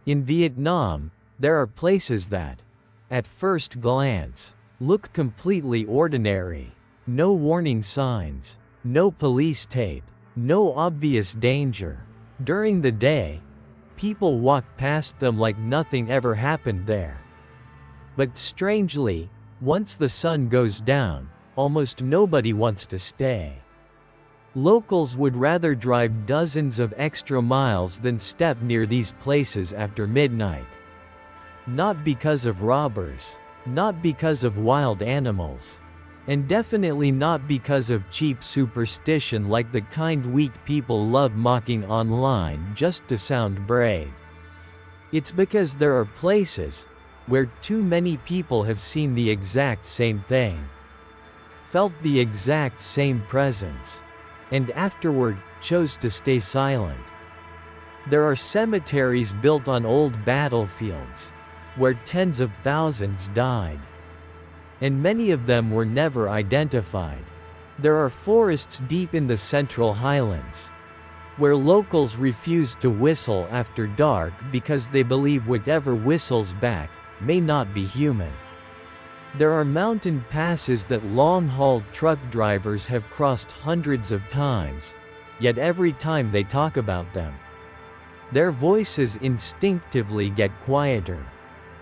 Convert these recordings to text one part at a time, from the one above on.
In Vietnam, there are places that, at first glance, look completely ordinary. No warning signs, no police tape, no obvious danger. During the day, people walk past them like nothing ever happened there. But strangely, once the sun goes down, almost nobody wants to stay. Locals would rather drive dozens of extra miles than step near these places after midnight. Not because of robbers, not because of wild animals, and definitely not because of cheap superstition like the kind weak people love mocking online just to sound brave. It's because there are places where too many people have seen the exact same thing, felt the exact same presence, and afterward chose to stay silent. There are cemeteries built on old battlefields, where tens of thousands died, and many of them were never identified. There are forests deep in the Central Highlands, where locals refuse to whistle after dark because they believe whatever whistles back may not be human. There are mountain passes that long-haul truck drivers have crossed hundreds of times, yet every time they talk about them, their voices instinctively get quieter.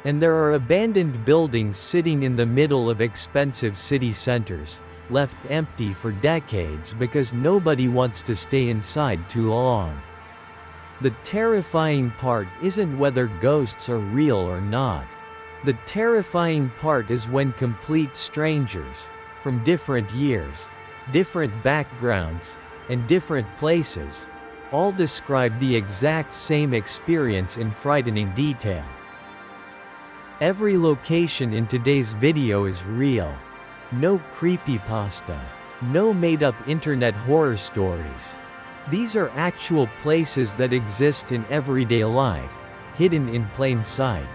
And there are abandoned buildings sitting in the middle of expensive city centers, left empty for decades because nobody wants to stay inside too long. The terrifying part isn't whether ghosts are real or not. The terrifying part is when complete strangers, from different years, different backgrounds, and different places, all describe the exact same experience in frightening detail. Every location in today's video is real. No creepypasta. No made-up internet horror stories. These are actual places that exist in everyday life, hidden in plain sight.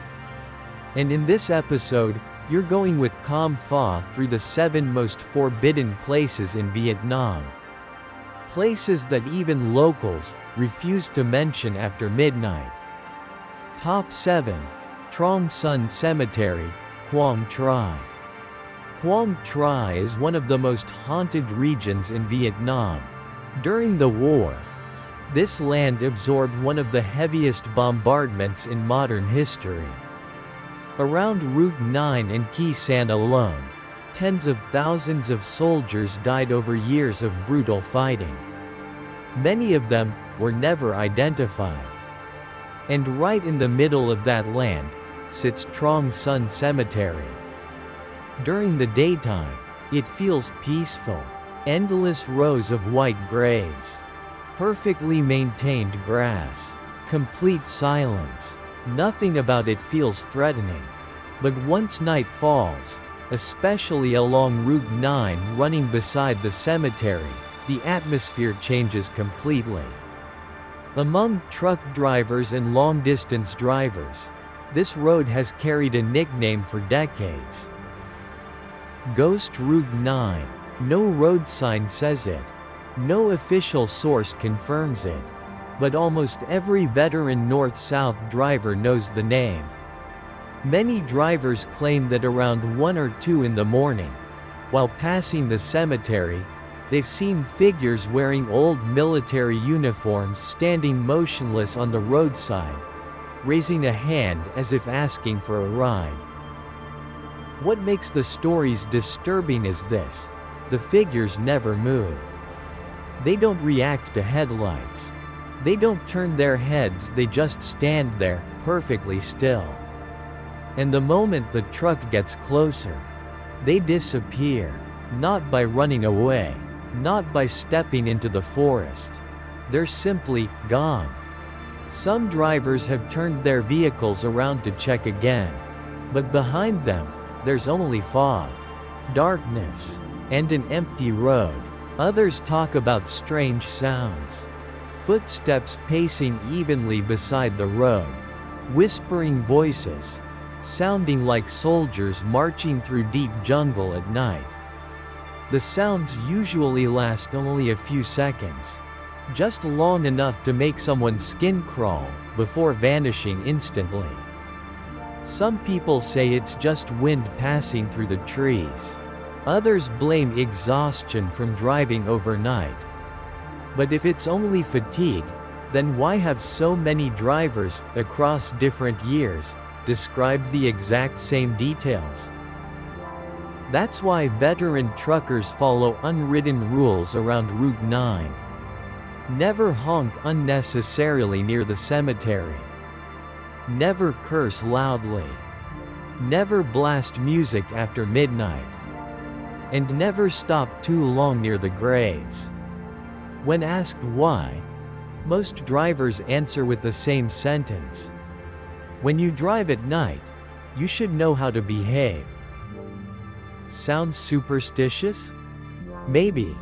And in this episode, you're going with Com Pha through the 7 most forbidden places in Vietnam. Places that even locals refuse to mention after midnight. Top 7. Trường Sơn Cemetery, Quang Tri. Quang Tri is one of the most haunted regions in Vietnam. During the war, this land absorbed one of the heaviest bombardments in modern history. Around Route 9 and Khe Sanh alone, tens of thousands of soldiers died over years of brutal fighting. Many of them were never identified. And right in the middle of that land sits Trường Sơn Cemetery. During the daytime, it feels peaceful. Endless rows of white graves, perfectly maintained grass, complete silence. Nothing about it feels threatening. But once night falls, especially along Route 9 running beside the cemetery, the atmosphere changes completely. Among truck drivers and long-distance drivers, this road has carried a nickname for decades. Ghost Route 9. No road sign says it. No official source confirms it. But almost every veteran north-south driver knows the name. Many drivers claim that around 1 or 2 in the morning, while passing the cemetery, they've seen figures wearing old military uniforms standing motionless on the roadside, raising a hand as if asking for a ride. What makes the stories disturbing is this: the figures never move. They don't react to headlights. They don't turn their heads, they just stand there, perfectly still. And the moment the truck gets closer, they disappear. Not by running away, not by stepping into the forest. They're simply gone. Some drivers have turned their vehicles around to check again, but behind them, there's only fog, darkness, and an empty road. Others talk about strange sounds. Footsteps pacing evenly beside the road. Whispering voices, sounding like soldiers marching through deep jungle at night. The sounds usually last only a few seconds. just long enough to make someone's skin crawl, before vanishing instantly. Some people say it's just wind passing through the trees. Others blame exhaustion from driving overnight. But if it's only fatigue, then why have so many drivers, across different years, described the exact same details? That's why veteran truckers follow unwritten rules around Route 9. Never honk unnecessarily near the cemetery. Never curse loudly. Never blast music after midnight. And never stop too long near the graves. When asked why, most drivers answer with the same sentence: when you drive at night, you should know how to behave. Sounds superstitious? Maybe.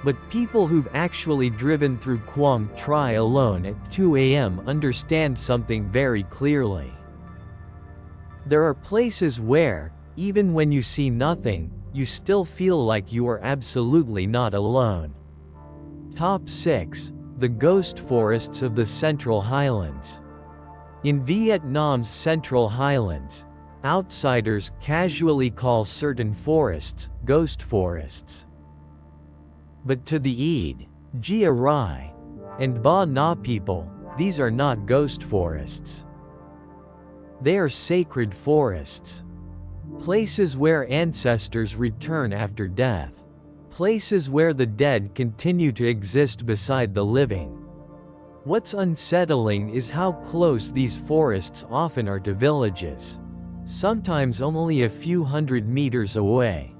But people who've actually driven through Quang Tri alone at 2 a.m. understand something very clearly. There are places where, even when you see nothing, you still feel like you are absolutely not alone. Top 6. The Ghost Forests of the Central Highlands. In Vietnam's Central Highlands, outsiders casually call certain forests ghost forests. But to the Eid, Gia Rai, and Ba Na people, these are not ghost forests. They are sacred forests. Places where ancestors return after death. Places where the dead continue to exist beside the living. What's unsettling is how close these forests often are to villages. Sometimes only a few hundred meters away.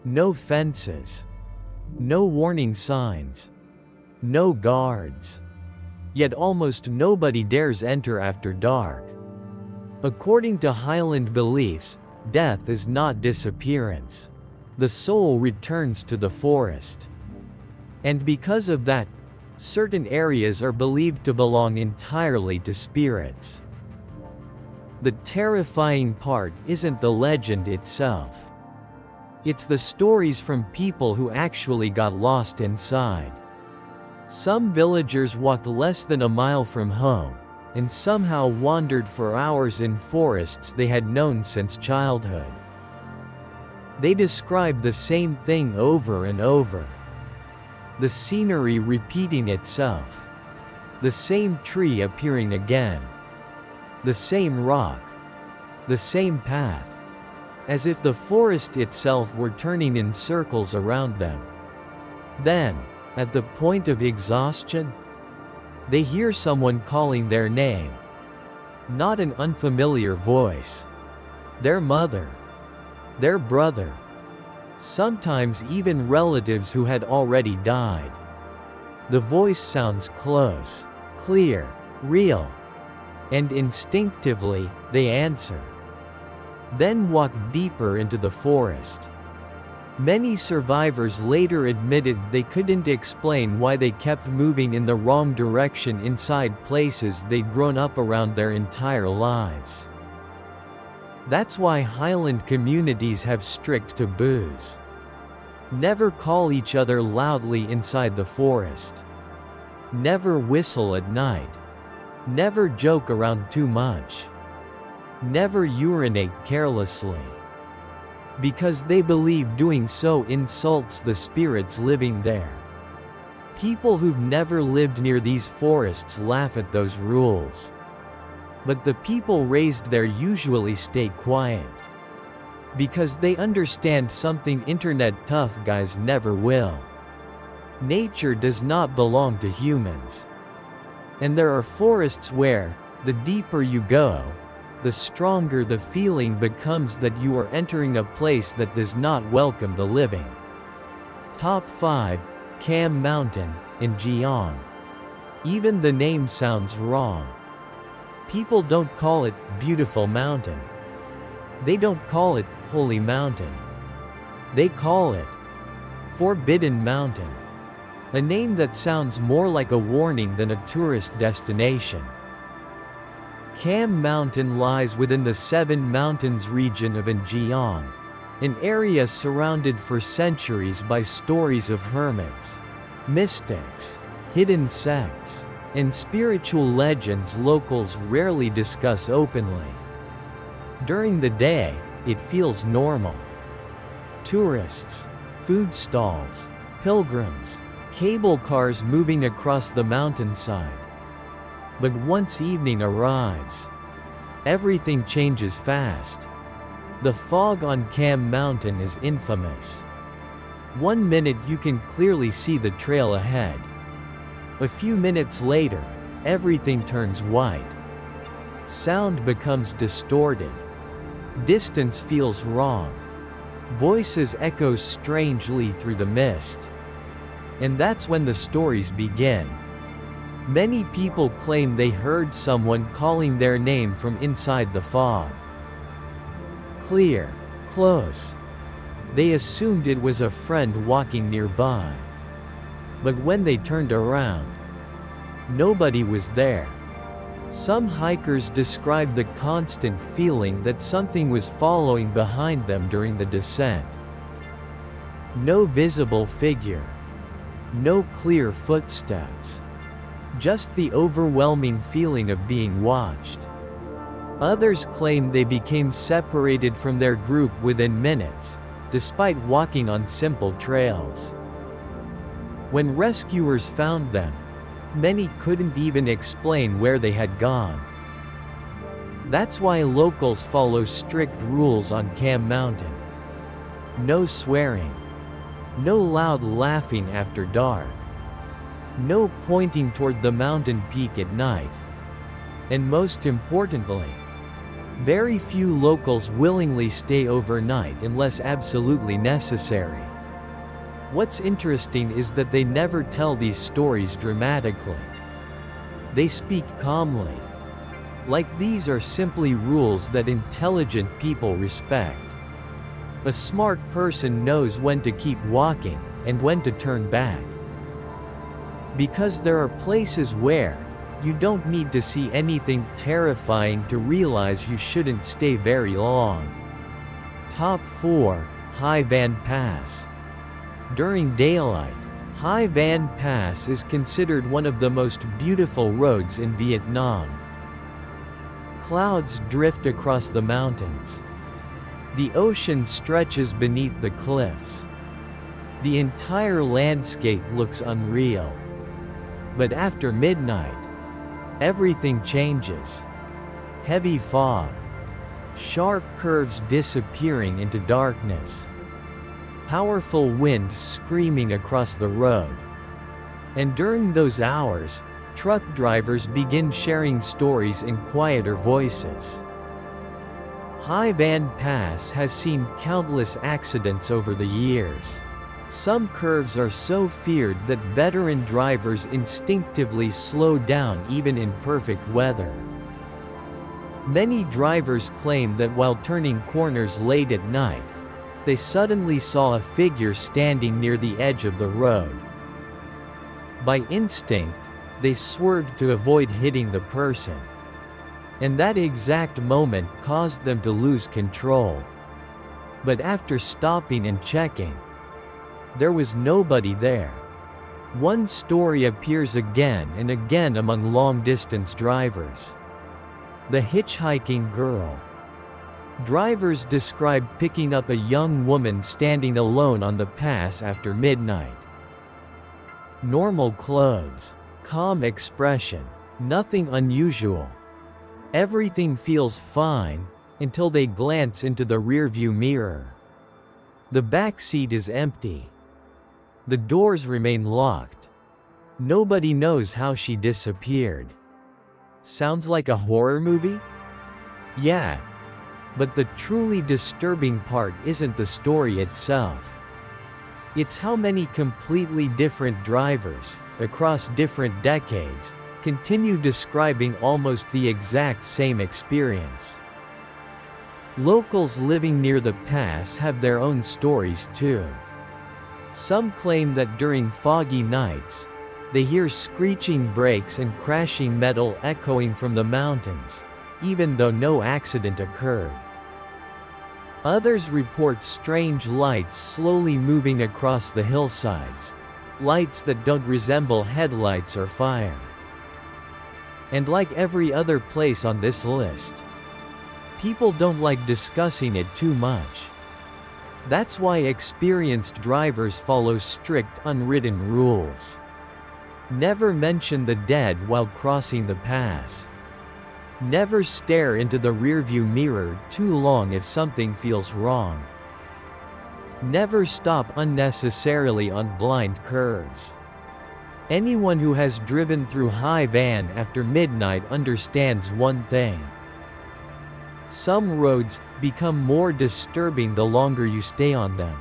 No fences. No warning signs. No guards. Yet almost nobody dares enter after dark. According to Highland beliefs, death is not disappearance. The soul returns to the forest. And because of that, certain areas are believed to belong entirely to spirits. The terrifying part isn't the legend itself. It's the stories from people who actually got lost inside. Some villagers walked less than a mile from home, and somehow wandered for hours in forests they had known since childhood. They described the same thing over and over. The scenery repeating itself. The same tree appearing again. The same rock. The same path. As if the forest itself were turning in circles around them. Then, at the point of exhaustion, they hear someone calling their name. Not an unfamiliar voice. Their mother. Their brother. Sometimes even relatives who had already died. The voice sounds close, clear, real. And instinctively, they answer. Then walk deeper into the forest. Many survivors later admitted they couldn't explain why they kept moving in the wrong direction inside places they'd grown up around their entire lives. That's why Highland communities have strict taboos. Never call each other loudly inside the forest. Never whistle at night. Never joke around too much. Never urinate carelessly. Because they believe doing so insults the spirits living there. People who've never lived near these forests laugh at those rules. But the people raised there usually stay quiet. Because they understand something internet tough guys never will. Nature does not belong to humans. And there are forests where, the deeper you go, the stronger the feeling becomes that you are entering a place that does not welcome the living. Top 5. Cam Mountain, in Geong. Even the name sounds wrong. People don't call it Beautiful Mountain. They don't call it Holy Mountain. They call it Forbidden Mountain. A name that sounds more like a warning than a tourist destination. Cam Mountain lies within the Seven Mountains region of Geong, an area surrounded for centuries by stories of hermits, mystics, hidden sects, and spiritual legends locals rarely discuss openly. During the day, it feels normal. Tourists, food stalls, pilgrims, cable cars moving across the mountainside. But once evening arrives, everything changes fast. The fog on Cam Mountain is infamous. 1 minute you can clearly see the trail ahead. A few minutes later, everything turns white. Sound becomes distorted. Distance feels wrong. Voices echo strangely through the mist. And that's when the stories begin. Many people claim they heard someone calling their name from inside the fog. Clear, close. They assumed it was a friend walking nearby. But when they turned around, nobody was there. Some hikers described the constant feeling that something was following behind them during the descent. No visible figure. No clear footsteps. Just the overwhelming feeling of being watched. Others claim they became separated from their group within minutes, despite walking on simple trails. When rescuers found them, many couldn't even explain where they had gone. That's why locals follow strict rules on Cam Mountain. No swearing. No loud laughing after dark. No pointing toward the mountain peak at night. And most importantly, very few locals willingly stay overnight unless absolutely necessary. What's interesting is that they never tell these stories dramatically. They speak calmly. Like these are simply rules that intelligent people respect. A smart person knows when to keep walking, and when to turn back. Because there are places where, you don't need to see anything terrifying to realize you shouldn't stay very long. Top 4, Hải Vân Pass. During daylight, Hải Vân Pass is considered one of the most beautiful roads in Vietnam. Clouds drift across the mountains. The ocean stretches beneath the cliffs. The entire landscape looks unreal. But after midnight, everything changes. Heavy fog. Sharp curves disappearing into darkness. Powerful winds screaming across the road. And during those hours, truck drivers begin sharing stories in quieter voices. Hải Vân Pass has seen countless accidents over the years. Some curves are so feared that veteran drivers instinctively slow down even in perfect weather. Many drivers claim that while turning corners late at night, they suddenly saw a figure standing near the edge of the road. By instinct, they swerved to avoid hitting the person. And that exact moment caused them to lose control. But after stopping and checking, there was nobody there. One story appears again and again among long-distance drivers. The hitchhiking girl. Drivers describe picking up a young woman standing alone on the pass after midnight. Normal clothes. Calm expression. Nothing unusual. Everything feels fine, until they glance into the rearview mirror. The back seat is empty. The doors remain locked. Nobody knows how she disappeared. Sounds like a horror movie? Yeah. But the truly disturbing part isn't the story itself. It's how many completely different drivers, across different decades, continue describing almost the exact same experience. Locals living near the pass have their own stories too. Some claim that during foggy nights, they hear screeching brakes and crashing metal echoing from the mountains, even though no accident occurred. Others report strange lights slowly moving across the hillsides, lights that don't resemble headlights or fire. And like every other place on this list, people don't like discussing it too much. That's why experienced drivers follow strict unwritten rules. Never mention the dead while crossing the pass. Never stare into the rearview mirror too long if something feels wrong. Never stop unnecessarily on blind curves. Anyone who has driven through High Van after midnight understands one thing. Some roads become more disturbing the longer you stay on them.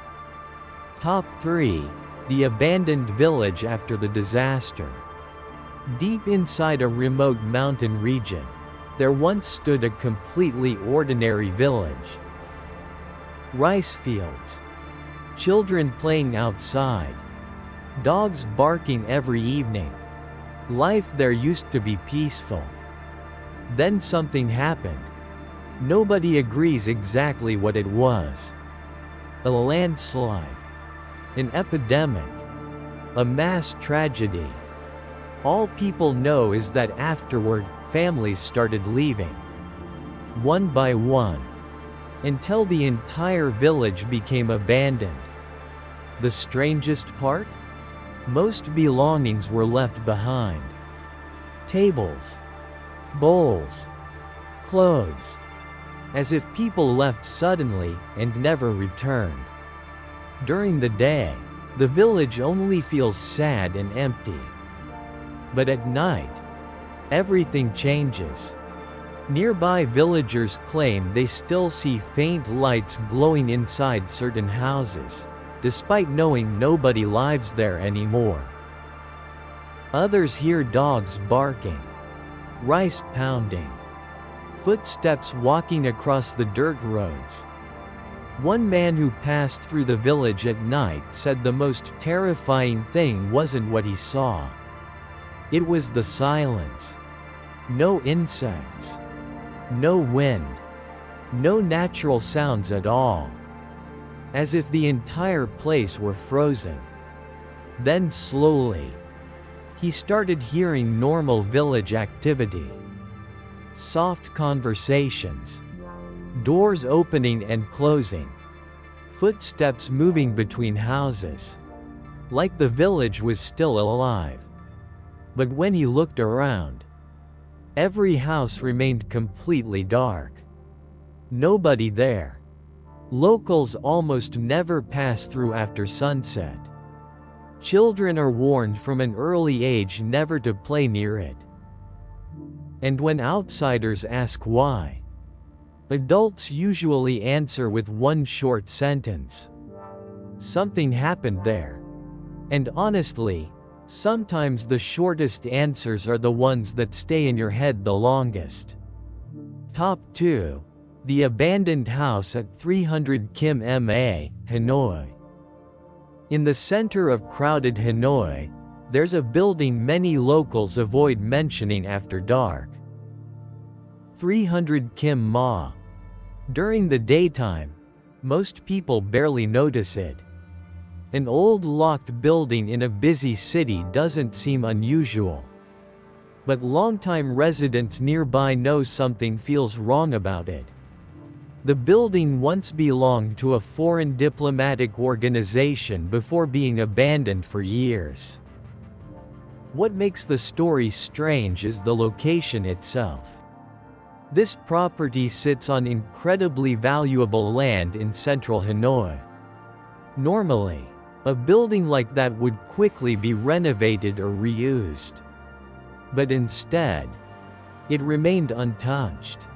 Top 3. The abandoned village after the disaster. Deep inside a remote mountain region, there once stood a completely ordinary village. Rice fields. Children playing outside. Dogs barking every evening. Life there used to be peaceful. Then something happened. Nobody agrees exactly what it was. A landslide. An epidemic. A mass tragedy. All people know is that afterward, families started leaving. One by one. Until the entire village became abandoned. The strangest part? Most belongings were left behind. Tables. Bowls. Clothes. As if people left suddenly and never returned. During the day, the village only feels sad and empty. But at night, everything changes. Nearby villagers claim they still see faint lights glowing inside certain houses, despite knowing nobody lives there anymore. Others hear dogs barking, rice pounding, footsteps walking across the dirt roads. One man who passed through the village at night said the most terrifying thing wasn't what he saw. It was the silence. No insects. No wind. No natural sounds at all. As if the entire place were frozen. Then slowly, he started hearing normal village activity. Soft conversations. Doors opening and closing. Footsteps moving between houses. Like the village was still alive. But when he looked around, every house remained completely dark. Nobody there. Locals almost never pass through after sunset. Children are warned from an early age never to play near it. And when outsiders ask why, adults usually answer with one short sentence. Something happened there. And honestly, sometimes the shortest answers are the ones that stay in your head the longest. Top 2. The abandoned house at 300 Kim Ma, Hanoi. In the center of crowded Hanoi, there's a building many locals avoid mentioning after dark. 300 Kim Ma. During the daytime, most people barely notice it. An old locked building in a busy city doesn't seem unusual. But longtime residents nearby know something feels wrong about it. The building once belonged to a foreign diplomatic organization before being abandoned for years. What makes the story strange is the location itself. This property sits on incredibly valuable land in central Hanoi. Normally, a building like that would quickly be renovated or reused. But instead, it remained untouched.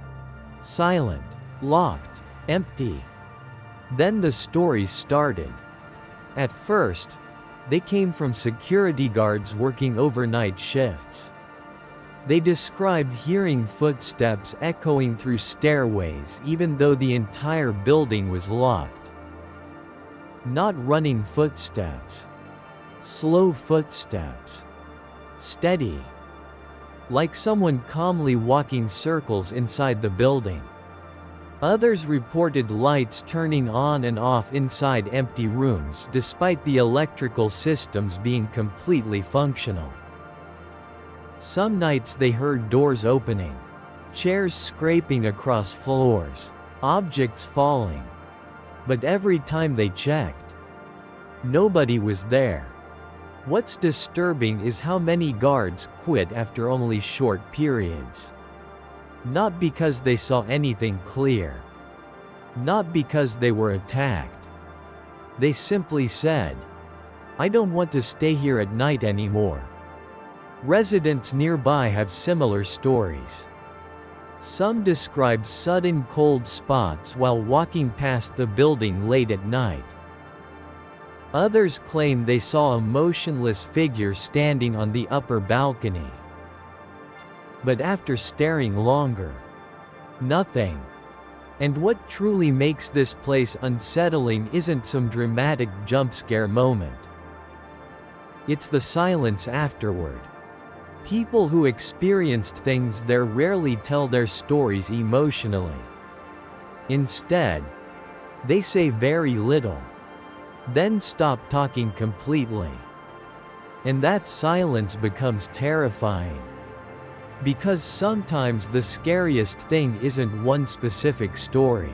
Silent, locked, empty. Then the stories started. At first, they came from security guards working overnight shifts. They described hearing footsteps echoing through stairways even though the entire building was locked. Not running footsteps. Slow footsteps. Steady. Like someone calmly walking circles inside the building. Others reported lights turning on and off inside empty rooms despite the electrical systems being completely functional. Some nights they heard doors opening, chairs scraping across floors, objects falling. But every time they checked, nobody was there. What's disturbing is how many guards quit after only short periods. Not because they saw anything clear. Not because they were attacked. They simply said, "I don't want to stay here at night anymore." Residents nearby have similar stories. Some describe sudden cold spots while walking past the building late at night. Others claim they saw a motionless figure standing on the upper balcony. But after staring longer, nothing. And what truly makes this place unsettling isn't some dramatic jump scare moment. It's the silence afterward. People who experienced things there rarely tell their stories emotionally. Instead, they say very little, then stop talking completely. And that silence becomes terrifying. Because sometimes the scariest thing isn't one specific story.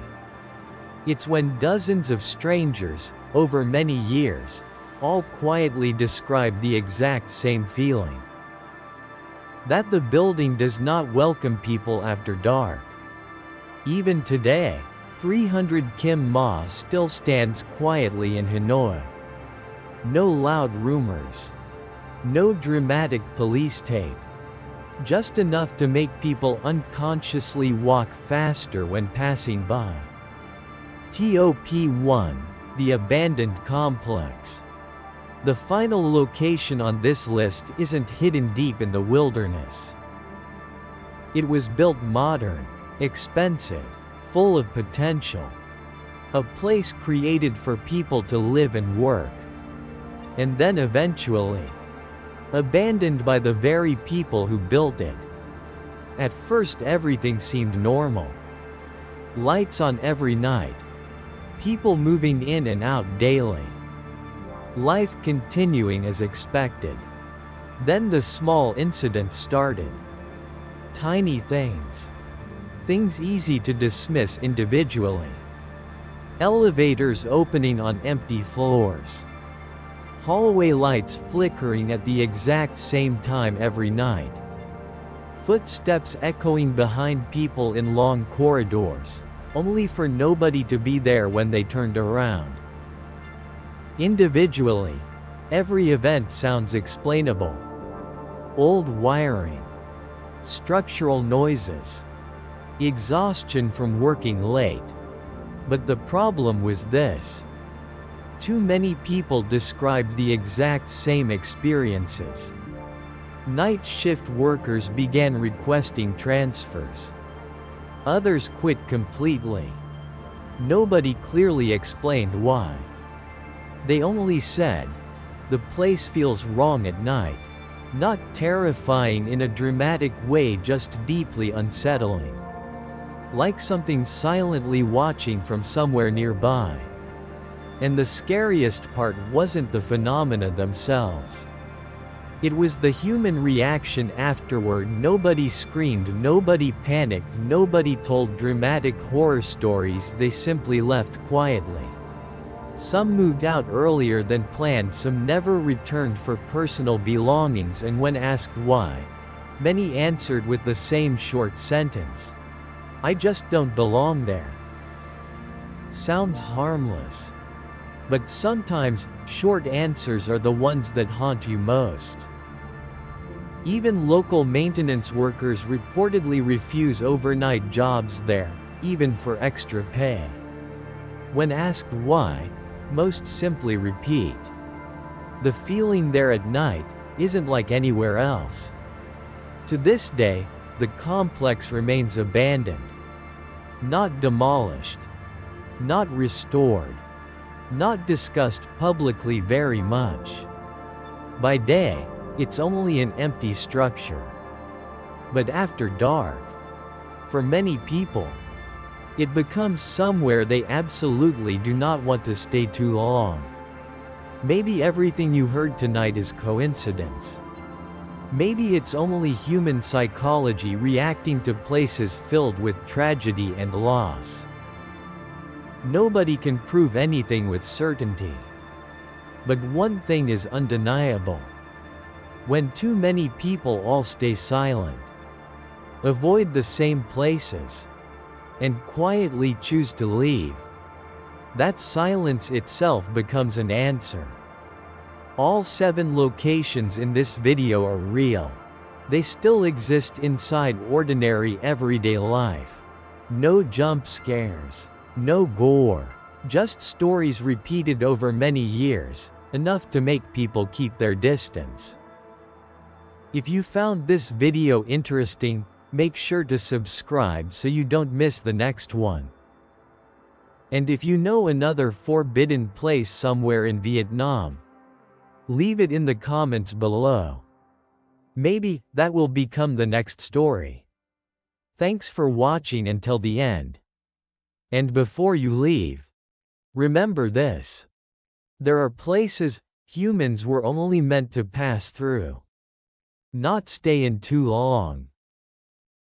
It's when dozens of strangers, over many years, all quietly describe the exact same feeling. That the building does not welcome people after dark. Even today, 300 Kim Ma still stands quietly in Hanoi. No loud rumors. No dramatic police tape. Just enough to make people unconsciously walk faster when passing by. TOP1, the abandoned complex. The final location on this list isn't hidden deep in the wilderness. It was built modern, expensive, full of potential. A place created for people to live and work. And then eventually, abandoned by the very people who built it. At first everything seemed normal. Lights on every night. People moving in and out daily. Life continuing as expected. Then the small incidents started. Tiny things. Things easy to dismiss individually. Elevators opening on empty floors. Hallway lights flickering at the exact same time every night. Footsteps echoing behind people in long corridors, only for nobody to be there when they turned around. Individually, every event sounds explainable. Old wiring. Structural noises. Exhaustion from working late. But the problem was this. Too many people described the exact same experiences. Night shift workers began requesting transfers. Others quit completely. Nobody clearly explained why. They only said, "The place feels wrong at night." Not terrifying in a dramatic way, just deeply unsettling. Like something silently watching from somewhere nearby. And the scariest part wasn't the phenomena themselves. It was the human reaction afterward. Nobody screamed, nobody panicked, nobody told dramatic horror stories, they simply left quietly. Some moved out earlier than planned, some never returned for personal belongings, and when asked why, many answered with the same short sentence. "I just don't belong there." Sounds harmless. But sometimes, short answers are the ones that haunt you most. Even local maintenance workers reportedly refuse overnight jobs there, even for extra pay. When asked why, most simply repeat, "The feeling there at night isn't like anywhere else." To this day, the complex remains abandoned. Not demolished. Not restored. Not discussed publicly very much. By day, it's only an empty structure. But after dark, for many people, It becomes somewhere they absolutely do not want to stay too long. Maybe everything you heard tonight is coincidence. Maybe it's only human psychology reacting to places filled with tragedy and loss. Nobody can prove anything with certainty. But one thing is undeniable. When too many people all stay silent, avoid the same places, and quietly choose to leave, that silence itself becomes an answer. All 7 locations in this video are real. They still exist inside ordinary everyday life. No jump scares, no gore, just stories repeated over many years, enough to make people keep their distance. If you found this video interesting, make sure to subscribe so you don't miss the next one. And if you know another forbidden place somewhere in Vietnam, leave it in the comments below. Maybe that will become the next story. Thanks for watching until the end. And before you leave, remember this. There are places humans were only meant to pass through, not stay in too long.